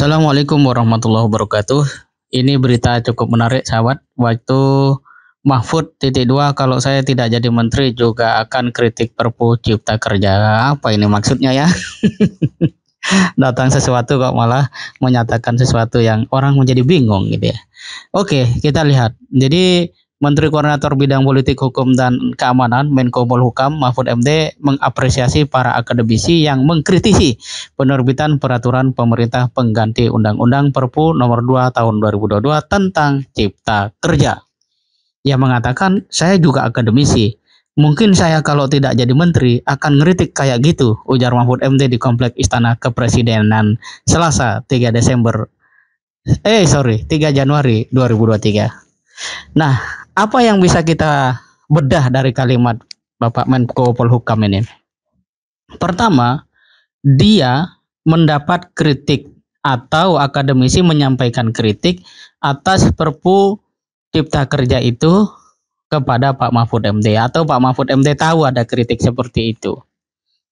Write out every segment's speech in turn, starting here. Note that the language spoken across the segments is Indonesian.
Assalamualaikum warahmatullahi wabarakatuh. Ini berita cukup menarik, sahabat. Waktu Mahfud titik dua, kalau saya tidak jadi menteri juga akan kritik Perpu Cipta Kerja. Apa ini maksudnya ya? Datang sesuatu kok malah menyatakan sesuatu yang orang menjadi bingung gitu ya. Oke, kita lihat. Jadi Menteri Koordinator Bidang Politik Hukum dan Keamanan Menko Polhukam Mahfud MD mengapresiasi para akademisi yang mengkritisi penerbitan peraturan pemerintah pengganti Undang-Undang Perpu Nomor 2 Tahun 2022 tentang Cipta Kerja. Ia mengatakan, saya juga akademisi. Mungkin saya kalau tidak jadi menteri akan ngeritik kayak gitu, ujar Mahfud MD di Komplek Istana Kepresidenan Selasa 3 Januari 2023. Nah, apa yang bisa kita bedah dari kalimat Bapak Menko Polhukam ini? Pertama, dia mendapat kritik atau akademisi menyampaikan kritik atas Perpu Cipta Kerja itu kepada Pak Mahfud MD, atau Pak Mahfud MD tahu ada kritik seperti itu.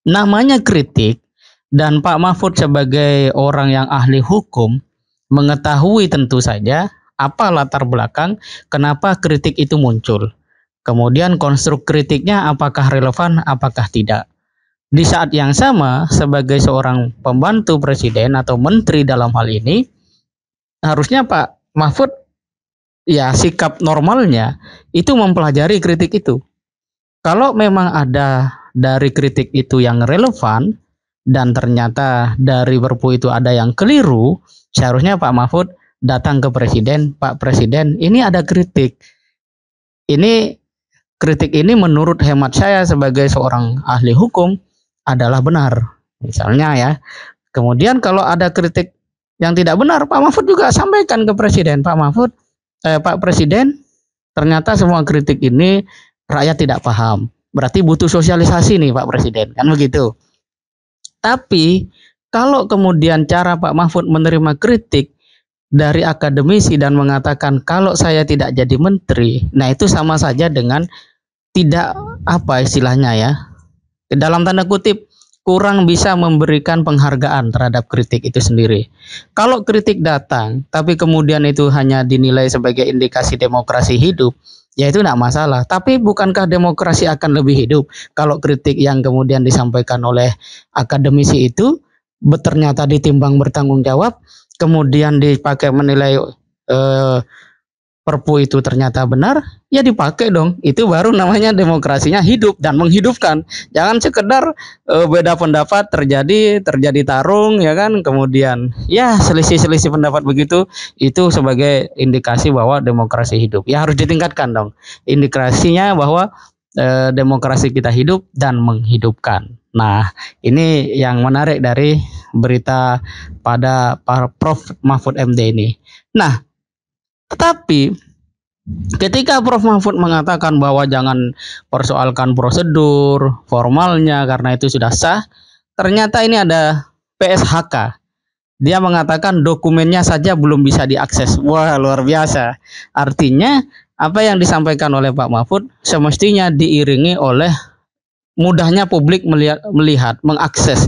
Namanya kritik, dan Pak Mahfud sebagai orang yang ahli hukum mengetahui tentu saja apa latar belakang kenapa kritik itu muncul. Kemudian konstruk kritiknya apakah relevan, apakah tidak. Di saat yang sama, sebagai seorang pembantu presiden atau menteri dalam hal ini, harusnya Pak Mahfud ya sikap normalnya itu mempelajari kritik itu. Kalau memang ada dari kritik itu yang relevan dan ternyata dari Perpu itu ada yang keliru, seharusnya Pak Mahfud datang ke presiden, Pak Presiden, ini ada kritik. Kritik ini menurut hemat saya sebagai seorang ahli hukum adalah benar. Misalnya ya. Kemudian kalau ada kritik yang tidak benar, Pak Mahfud juga sampaikan ke presiden, Pak Presiden, ternyata semua kritik ini rakyat tidak paham. Berarti butuh sosialisasi nih Pak Presiden, kan begitu. Tapi kalau kemudian cara Pak Mahfud menerima kritik dari akademisi dan mengatakan kalau saya tidak jadi menteri, nah itu sama saja dengan tidak apa istilahnya ya, dalam tanda kutip kurang bisa memberikan penghargaan terhadap kritik itu sendiri. Kalau kritik datang tapi kemudian itu hanya dinilai sebagai indikasi demokrasi hidup, ya itu tidak masalah. Tapi bukankah demokrasi akan lebih hidup kalau kritik yang kemudian disampaikan oleh akademisi itu ternyata ditimbang bertanggung jawab, kemudian dipakai menilai Perpu itu ternyata benar, ya dipakai dong. Itu baru namanya demokrasinya hidup dan menghidupkan. Jangan sekedar beda pendapat terjadi tarung ya kan, kemudian ya selisih-selisih pendapat begitu, itu sebagai indikasi bahwa demokrasi hidup. Ya harus ditingkatkan dong indikasinya bahwa demokrasi kita hidup dan menghidupkan. Nah, ini yang menarik dari berita pada Prof. Mahfud MD ini. Nah, tetapi ketika Prof. Mahfud mengatakan bahwa jangan persoalkan prosedur formalnya karena itu sudah sah, ternyata ini ada PSHK. Dia mengatakan dokumennya saja belum bisa diakses. Wah, luar biasa. Artinya apa yang disampaikan oleh Pak Mahfud semestinya diiringi oleh mudahnya publik melihat, mengakses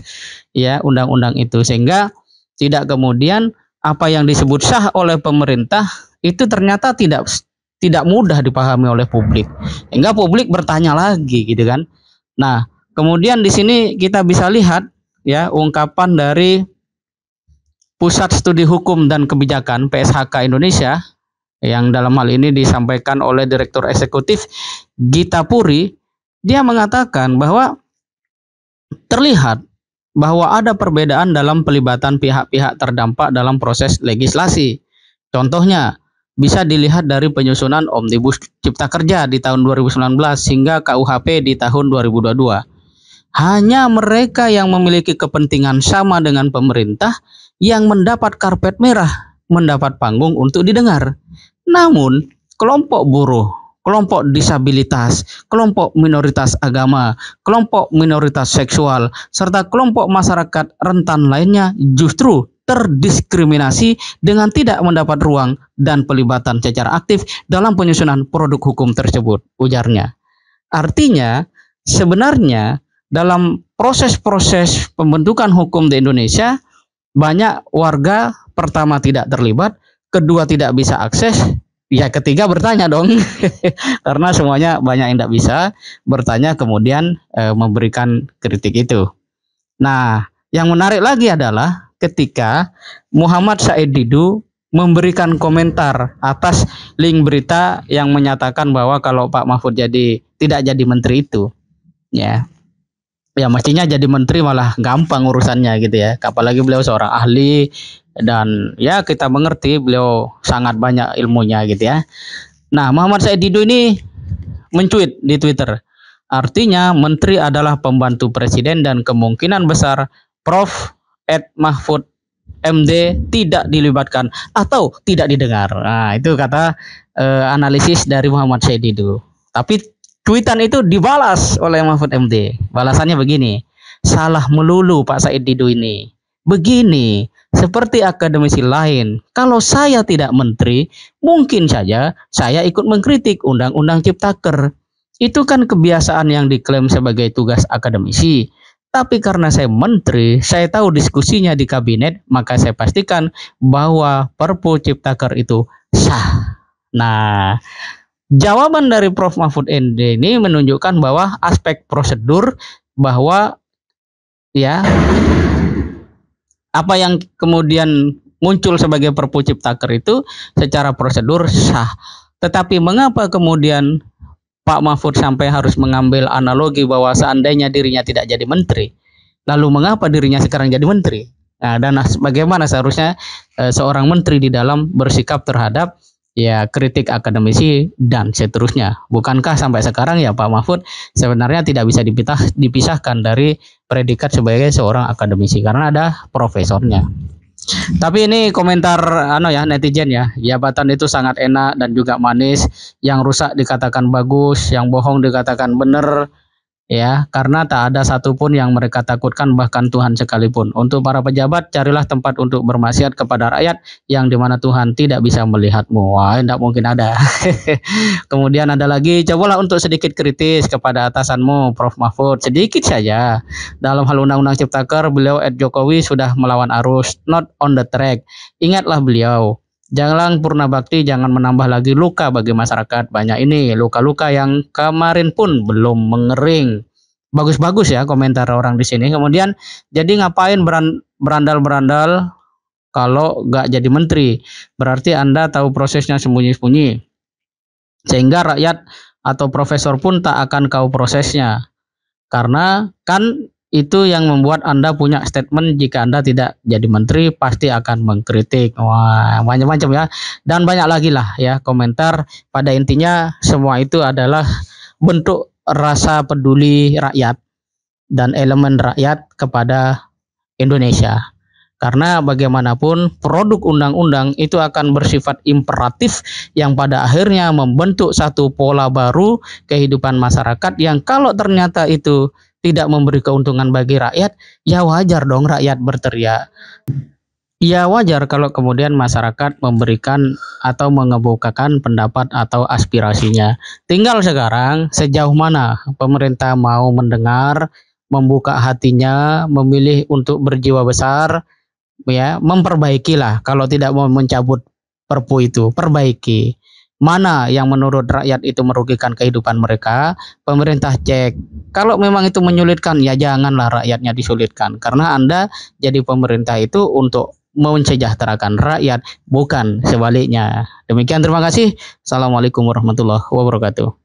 ya undang-undang itu, sehingga tidak kemudian apa yang disebut sah oleh pemerintah itu ternyata tidak mudah dipahami oleh publik, hingga publik bertanya lagi gitu kan. Nah, kemudian di sini kita bisa lihat ya ungkapan dari Pusat Studi Hukum dan Kebijakan PSHK Indonesia yang dalam hal ini disampaikan oleh Direktur Eksekutif Gita Puri. Dia mengatakan bahwa terlihat bahwa ada perbedaan dalam pelibatan pihak-pihak terdampak dalam proses legislasi. Contohnya bisa dilihat dari penyusunan Omnibus Cipta Kerja di tahun 2019 hingga KUHP di tahun 2022. Hanya mereka yang memiliki kepentingan sama dengan pemerintah yang mendapat karpet merah, mendapat panggung untuk didengar. Namun, kelompok buruh, kelompok disabilitas, kelompok minoritas agama, kelompok minoritas seksual, serta kelompok masyarakat rentan lainnya justru terdiskriminasi dengan tidak mendapat ruang dan pelibatan secara aktif dalam penyusunan produk hukum tersebut, ujarnya. Artinya, sebenarnya dalam proses-proses pembentukan hukum di Indonesia, banyak warga pertama tidak terlibat, kedua tidak bisa akses, ya ketiga bertanya dong. Karena semuanya banyak yang tidak bisa bertanya kemudian memberikan kritik itu. Nah, yang menarik lagi adalah ketika Muhammad Said Didu memberikan komentar atas link berita yang menyatakan bahwa kalau Pak Mahfud tidak jadi menteri itu, ya mestinya jadi menteri malah gampang urusannya gitu ya. Apalagi beliau seorang ahli dan ya kita mengerti beliau sangat banyak ilmunya gitu ya. Nah, Muhammad Said Didu ini mencuit di Twitter. Artinya menteri adalah pembantu presiden dan kemungkinan besar Prof. Mahfud MD tidak dilibatkan atau tidak didengar. Nah, itu kata analisis dari Muhammad Said Didu. Tapi tweetan itu dibalas oleh Mahfud MD. Balasannya begini, salah melulu Pak Said Didu ini. Begini, seperti akademisi lain, kalau saya tidak menteri, mungkin saja saya ikut mengkritik Undang-Undang Ciptaker. Itu kan kebiasaan yang diklaim sebagai tugas akademisi. Tapi karena saya menteri, saya tahu diskusinya di kabinet, maka saya pastikan bahwa Perpu Ciptaker itu sah. Nah, jawaban dari Prof. Mahfud MD ini menunjukkan bahwa aspek prosedur bahwa ya apa yang kemudian muncul sebagai Perpu Ciptaker itu secara prosedur sah. Tetapi mengapa kemudian Pak Mahfud sampai harus mengambil analogi bahwa seandainya dirinya tidak jadi menteri, lalu mengapa dirinya sekarang jadi menteri? Nah, dan bagaimana seharusnya seorang menteri di dalam bersikap terhadap ya kritik akademisi dan seterusnya? Bukankah sampai sekarang ya Pak Mahfud sebenarnya tidak bisa dipisahkan dari predikat sebagai seorang akademisi karena ada profesornya. Tapi ini komentar netizen ya, jabatan itu sangat enak dan juga manis, yang rusak dikatakan bagus, yang bohong dikatakan benar, ya, karena tak ada satupun yang mereka takutkan bahkan Tuhan sekalipun. Untuk para pejabat, carilah tempat untuk bermaksiat kepada rakyat yang dimana Tuhan tidak bisa melihatmu. Wah, tidak mungkin ada. Kemudian ada lagi, cobalah untuk sedikit kritis kepada atasanmu, Prof. Mahfud, sedikit saja. Dalam hal Undang-Undang Ciptaker, beliau Jokowi sudah melawan arus, not on the track. Ingatlah beliau. Jangan purna bakti, jangan menambah lagi luka bagi masyarakat. Banyak ini luka-luka yang kemarin pun belum mengering. Bagus-bagus ya komentar orang di sini. Kemudian, jadi ngapain berandal-berandal kalau nggak jadi menteri? Berarti Anda tahu prosesnya sembunyi-sembunyi. Sehingga rakyat atau profesor pun tak akan tahu prosesnya. Karena kan itu yang membuat Anda punya statement jika Anda tidak jadi menteri pasti akan mengkritik. Wah, macam-macam ya. Dan banyak lagi lah ya komentar. Pada intinya semua itu adalah bentuk rasa peduli rakyat dan elemen rakyat kepada Indonesia. Karena bagaimanapun produk undang-undang itu akan bersifat imperatif yang pada akhirnya membentuk satu pola baru kehidupan masyarakat yang kalau ternyata itu tidak memberi keuntungan bagi rakyat, ya wajar dong rakyat berteriak. Ya wajar kalau kemudian masyarakat memberikan atau mengemukakan pendapat atau aspirasinya. Tinggal sekarang sejauh mana pemerintah mau mendengar, membuka hatinya, memilih untuk berjiwa besar, ya memperbaikilah. Kalau tidak mau mencabut Perpu itu, perbaiki. Mana yang menurut rakyat itu merugikan kehidupan mereka, pemerintah cek. Kalau memang itu menyulitkan, ya janganlah rakyatnya disulitkan. Karena Anda jadi pemerintah itu untuk mensejahterakan rakyat, bukan sebaliknya. Demikian, terima kasih. Assalamualaikum warahmatullahi wabarakatuh.